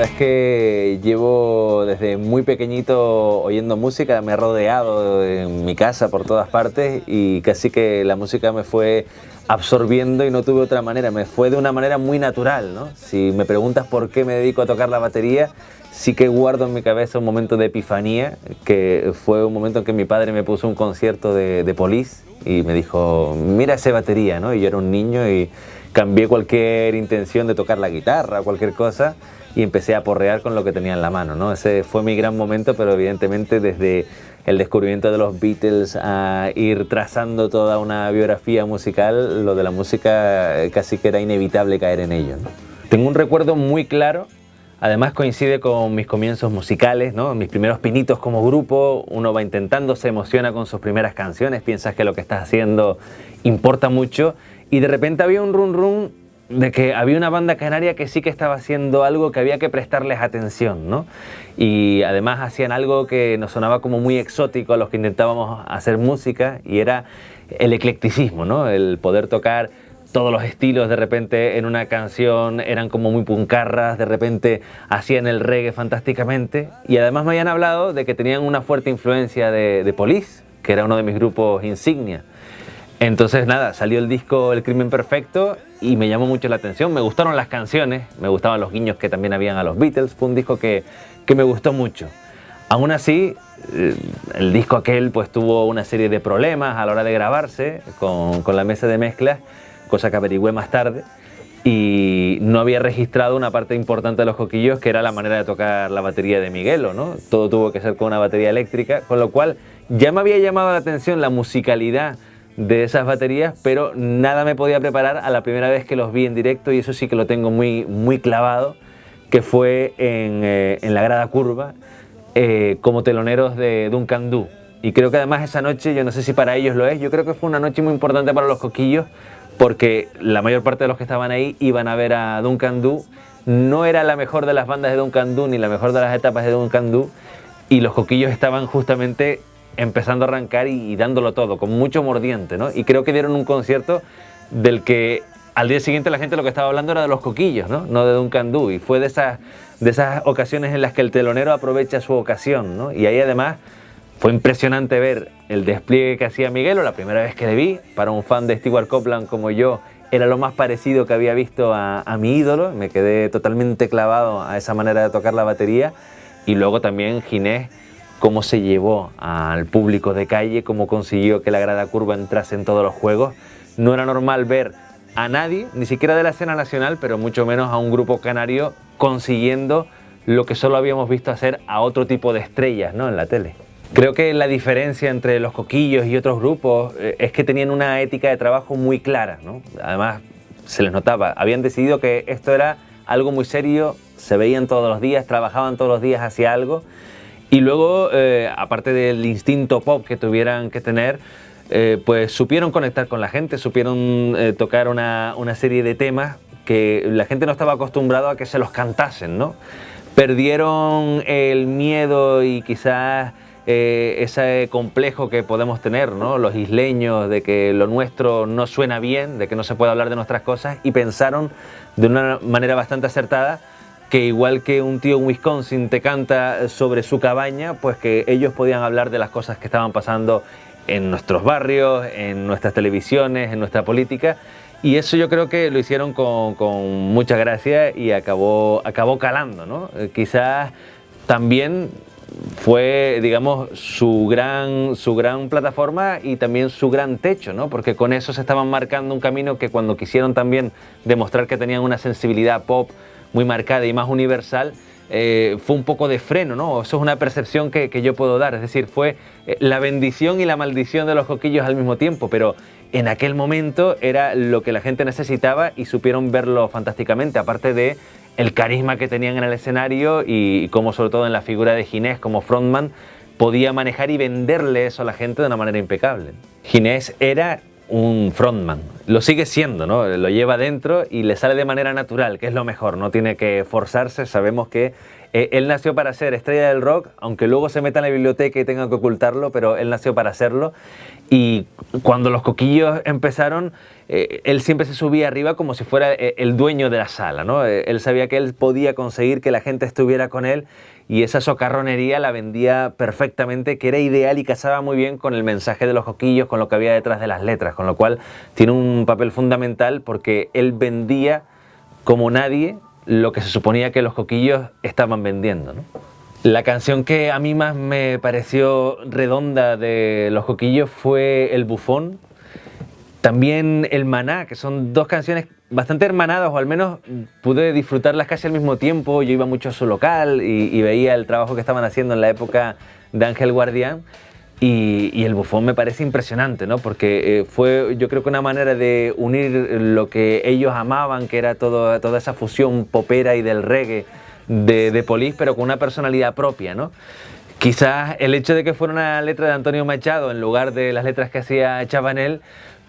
verdad es que llevo desde muy pequeñito oyendo música, me he rodeado en mi casa por todas partes y casi que la música me fue absorbiendo y no tuve otra manera, me fue de una manera muy natural, ¿no? Si me preguntas por qué me dedico a tocar la batería, sí que guardo en mi cabeza un momento de epifanía, que fue un momento en que mi padre me puso un concierto de Police y me dijo, mira esa batería, ¿no? Y yo era un niño y cambié cualquier intención de tocar la guitarra, cualquier cosa, y empecé a porrear con lo que tenía en la mano, ¿no? Ese fue mi gran momento, pero evidentemente desde el descubrimiento de los Beatles a ir trazando toda una biografía musical, lo de la música casi que era inevitable caer en ello, ¿no? Tengo un recuerdo muy claro, además coincide con mis comienzos musicales, ¿no? Mis primeros pinitos como grupo, uno va intentando, se emociona con sus primeras canciones, piensas que lo que estás haciendo importa mucho y de repente había un run run de que había una banda canaria que sí que estaba haciendo algo que había que prestarles atención, ¿no? Y además hacían algo que nos sonaba como muy exótico a los que intentábamos hacer música y era el eclecticismo, ¿no? El poder tocar todos los estilos de repente en una canción, eran como muy puncarras, de repente hacían el reggae fantásticamente y además me habían hablado de que tenían una fuerte influencia de Police, que era uno de mis grupos insignia. Entonces nada, salió el disco El Crimen Perfecto y me llamó mucho la atención, me gustaron las canciones, me gustaban los guiños que también habían a los Beatles, fue un disco que me gustó mucho. Aún así, el disco aquel pues tuvo una serie de problemas a la hora de grabarse con la mesa de mezclas, cosa que averigüé más tarde, y no había registrado una parte importante de los coquillos, que era la manera de tocar la batería de Miguelo, ¿no? Todo tuvo que ser con una batería eléctrica, con lo cual ya me había llamado la atención la musicalidad de esas baterías, pero nada me podía preparar a la primera vez que los vi en directo, y eso sí que lo tengo muy, muy clavado, que fue en la Grada Curva, como teloneros de Duncan Du. Y creo que además esa noche, yo no sé si para ellos lo es, yo creo que fue una noche muy importante para los coquillos, porque la mayor parte de los que estaban ahí iban a ver a Duncan Du. No era la mejor de las bandas de Duncan Du, ni la mejor de las etapas de Duncan Du, y los coquillos estaban justamente empezando a arrancar y dándolo todo, con mucho mordiente, ¿no? Y creo que dieron un concierto del que al día siguiente la gente lo que estaba hablando era de los coquillos, ¿no? No de Duncan Du, y fue de esas ocasiones en las que el telonero aprovecha su ocasión, ¿no? Y ahí además fue impresionante ver el despliegue que hacía Miguelo, la primera vez que le vi, para un fan de Stewart Copeland como yo, era lo más parecido que había visto a mi ídolo, me quedé totalmente clavado a esa manera de tocar la batería, y luego también Ginés, cómo se llevó al público de calle, cómo consiguió que la Grada Curva entrase en todos los juegos. No era normal ver a nadie, ni siquiera de la escena nacional, pero mucho menos a un grupo canario consiguiendo lo que solo habíamos visto hacer a otro tipo de estrellas, ¿no?, en la tele. Creo que la diferencia entre los coquillos y otros grupos es que tenían una ética de trabajo muy clara, ¿no? Además, se les notaba, habían decidido que esto era algo muy serio, se veían todos los días, trabajaban todos los días hacia algo. Y luego, aparte del instinto pop que tuvieran que tener, pues supieron conectar con la gente, supieron tocar una serie de temas que la gente no estaba acostumbrada a que se los cantasen, ¿no? Perdieron el miedo y quizás ese complejo que podemos tener, ¿no?, los isleños, de que lo nuestro no suena bien, de que no se puede hablar de nuestras cosas, y pensaron de una manera bastante acertada que igual que un tío en Wisconsin te canta sobre su cabaña, pues que ellos podían hablar de las cosas que estaban pasando en nuestros barrios, en nuestras televisiones, en nuestra política, y eso yo creo que lo hicieron con mucha gracia y acabó calando, ¿no? Quizás también fue, digamos, su gran plataforma y también su gran techo, ¿no? Porque con eso se estaban marcando un camino que cuando quisieron también demostrar que tenían una sensibilidad pop muy marcada y más universal, fue un poco de freno, ¿no? Eso es una percepción que yo puedo dar, es decir, fue la bendición y la maldición de los coquillos al mismo tiempo, pero en aquel momento era lo que la gente necesitaba y supieron verlo fantásticamente, aparte de el carisma que tenían en el escenario y cómo, sobre todo en la figura de Ginés como frontman, podía manejar y venderle eso a la gente de una manera impecable. Ginés era un frontman, lo sigue siendo, ¿no? Lo lleva dentro y le sale de manera natural, que es lo mejor, no tiene que forzarse. Sabemos que Él nació para ser estrella del rock, aunque luego se meta en la biblioteca y tenga que ocultarlo, pero él nació para hacerlo. Y cuando los Coquillos empezaron, él siempre se subía arriba como si fuera el dueño de la sala, ¿no? Él sabía que él podía conseguir que la gente estuviera con él, y esa socarronería la vendía perfectamente, que era ideal y casaba muy bien con el mensaje de los Coquillos, con lo que había detrás de las letras, con lo cual tiene un papel fundamental porque él vendía como nadie lo que se suponía que los Coquillos estaban vendiendo, ¿no? La canción que a mí más me pareció redonda de los Coquillos fue El Bufón, también El Maná, que son dos canciones bastante hermanadas, o al menos pude disfrutarlas casi al mismo tiempo. Yo iba mucho a su local y veía el trabajo que estaban haciendo en la época de Ángel Guardián. Y El Bufón me parece impresionante, ¿no? Porque fue, yo creo que una manera de unir lo que ellos amaban, que era toda esa fusión popera y del reggae de Police, pero con una personalidad propia, ¿no? Quizás el hecho de que fuera una letra de Antonio Machado en lugar de las letras que hacía Chabanel,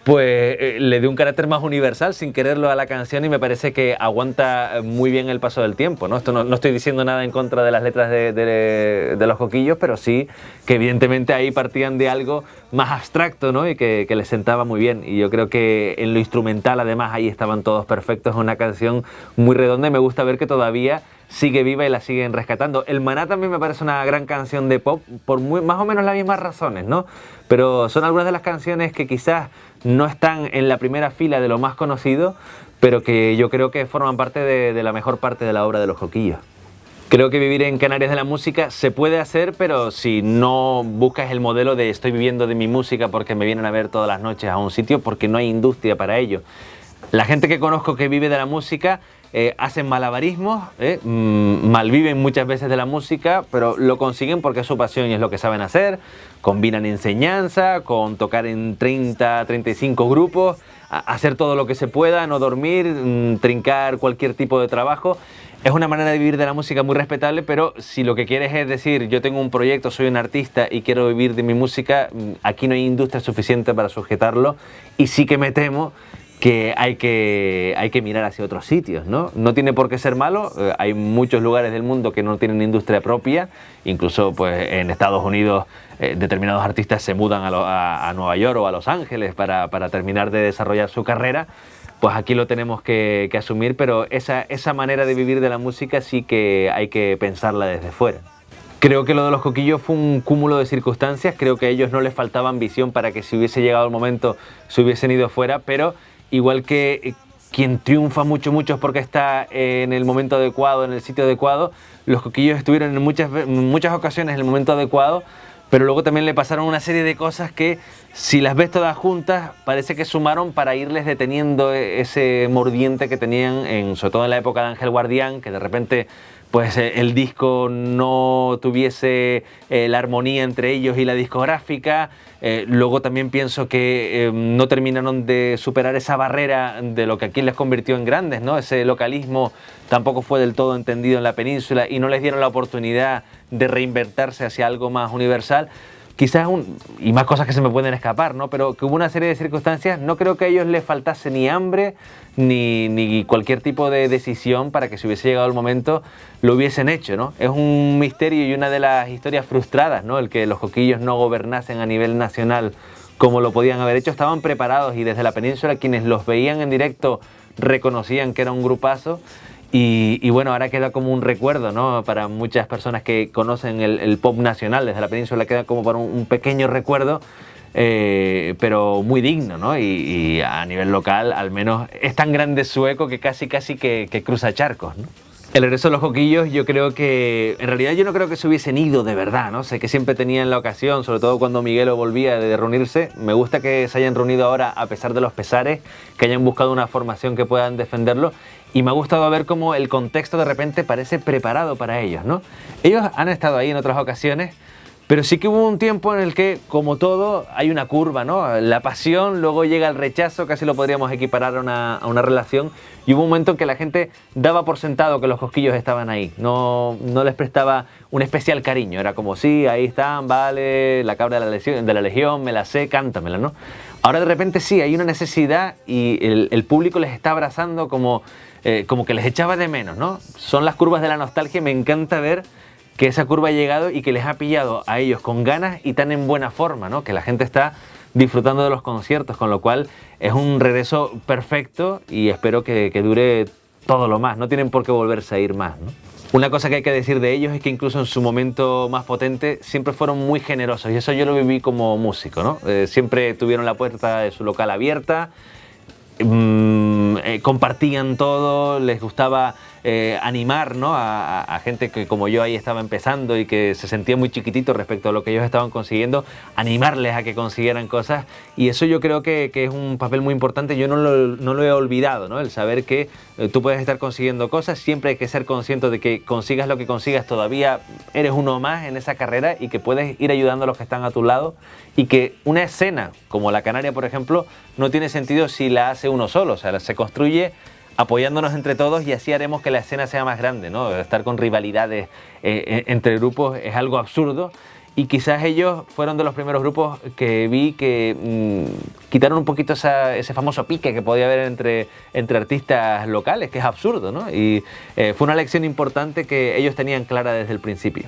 pues le dio un carácter más universal sin quererlo a la canción, y me parece que aguanta muy bien el paso del tiempo, ¿no? Esto no estoy diciendo nada en contra de las letras de los Coquillos, pero sí que evidentemente ahí partían de algo más abstracto, ¿no? Y que les sentaba muy bien, y yo creo que en lo instrumental además ahí estaban todos perfectos. Es una canción muy redonda y me gusta ver que todavía sigue viva y la siguen rescatando. El Maná también me parece una gran canción de pop por más o menos las mismas razones, ¿no? Pero son algunas de las canciones que quizás no están en la primera fila de lo más conocido, pero que yo creo que forman parte de la mejor parte de la obra de los Coquillos. Creo que vivir en Canarias de la música se puede hacer, pero si no buscas el modelo de estoy viviendo de mi música porque me vienen a ver todas las noches a un sitio, porque no hay industria para ello. La gente que conozco que vive de la música hacen malabarismos, malviven muchas veces de la música, pero lo consiguen porque es su pasión y es lo que saben hacer. Combinan enseñanza con tocar en 30, 35 grupos, hacer todo lo que se pueda, no dormir, trincar cualquier tipo de trabajo. Es una manera de vivir de la música muy respetable, pero si lo que quieres es decir, yo tengo un proyecto, soy un artista y quiero vivir de mi música, aquí no hay industria suficiente para sujetarlo, y sí que me temo que hay que mirar hacia otros sitios, ¿no? No tiene por qué ser malo, hay muchos lugares del mundo que no tienen industria propia, incluso pues en Estados Unidos determinados artistas se mudan a Nueva York o a Los Ángeles para terminar de desarrollar su carrera. Pues aquí lo tenemos que asumir, pero esa manera de vivir de la música sí que hay que pensarla desde fuera. Creo que lo de los Coquillos fue un cúmulo de circunstancias, creo que a ellos no les faltaba ambición para que si hubiese llegado el momento se hubiesen ido fuera, pero igual que quien triunfa mucho es porque está en el momento adecuado, en el sitio adecuado, los Coquillos estuvieron en muchas ocasiones en el momento adecuado, pero luego también le pasaron una serie de cosas que, si las ves todas juntas, parece que sumaron para irles deteniendo ese mordiente que tenían, sobre todo en la época de Ángel Guardián, que de repente pues el disco no tuviese la armonía entre ellos y la discográfica. Luego también pienso que no terminaron de superar esa barrera de lo que aquí les convirtió en grandes, ¿no? Ese localismo tampoco fue del todo entendido en la península y no les dieron la oportunidad de reinventarse hacia algo más universal. Quizás, y más cosas que se me pueden escapar, ¿no? Pero que hubo una serie de circunstancias, no creo que a ellos les faltase ni hambre ni cualquier tipo de decisión para que si hubiese llegado el momento lo hubiesen hecho, ¿no? Es un misterio y una de las historias frustradas, ¿no? El que los Coquillos no gobernasen a nivel nacional como lo podían haber hecho. Estaban preparados y desde la península quienes los veían en directo reconocían que era un grupazo. Y bueno, ahora queda como un recuerdo, ¿no? Para muchas personas que conocen el pop nacional desde la península, queda como para un pequeño recuerdo, pero muy digno, ¿no? Y a nivel local, al menos, es tan grande su eco que casi que cruza charcos, ¿no? El regreso de los Coquillos, yo creo que, en realidad yo no creo que se hubiesen ido de verdad, ¿no? Sé que siempre tenían la ocasión, sobre todo cuando Miguelo volvía de reunirse. Me gusta que se hayan reunido ahora a pesar de los pesares, que hayan buscado una formación que puedan defenderlo. Y me ha gustado ver cómo el contexto de repente parece preparado para ellos, ¿no? Ellos han estado ahí en otras ocasiones, Pero sí que hubo un tiempo en el que, como todo, hay una curva, ¿no? La pasión, luego llega el rechazo, casi lo podríamos equiparar a una relación. Y hubo un momento en que la gente daba por sentado que los cosquillos estaban ahí. No les prestaba un especial cariño. Era como, sí, ahí están, vale, la cabra de la legión, me la sé, cántamela, ¿no? Ahora de repente sí, hay una necesidad y el público les está abrazando como que les echaba de menos, ¿no? Son las curvas de la nostalgia y me encanta ver que esa curva ha llegado y que les ha pillado a ellos con ganas y tan en buena forma, ¿no? Que la gente está disfrutando de los conciertos, con lo cual es un regreso perfecto y espero que dure todo lo más. No tienen por qué volverse a ir más, ¿no? Una cosa que hay que decir de ellos es que incluso en su momento más potente siempre fueron muy generosos y eso yo lo viví como músico, ¿no? Siempre tuvieron la puerta de su local abierta, compartían todo, les gustaba animar, ¿no? a gente que como yo ahí estaba empezando y que se sentía muy chiquitito respecto a lo que ellos estaban consiguiendo, animarles a que consiguieran cosas y eso yo creo que es un papel muy importante. Yo no lo he olvidado, ¿no? El saber que tú puedes estar consiguiendo cosas, siempre hay que ser consciente de que consigas lo que consigas, todavía eres uno más en esa carrera y que puedes ir ayudando a los que están a tu lado y que una escena como la Canaria, por ejemplo, no tiene sentido si la hace uno solo, o sea, se construye apoyándonos entre todos y así haremos que la escena sea más grande, ¿no? Estar con rivalidades entre grupos es algo absurdo y quizás ellos fueron de los primeros grupos que vi que quitaron un poquito ese famoso pique que podía haber entre artistas locales, que es absurdo, ¿no? Y fue una lección importante que ellos tenían clara desde el principio.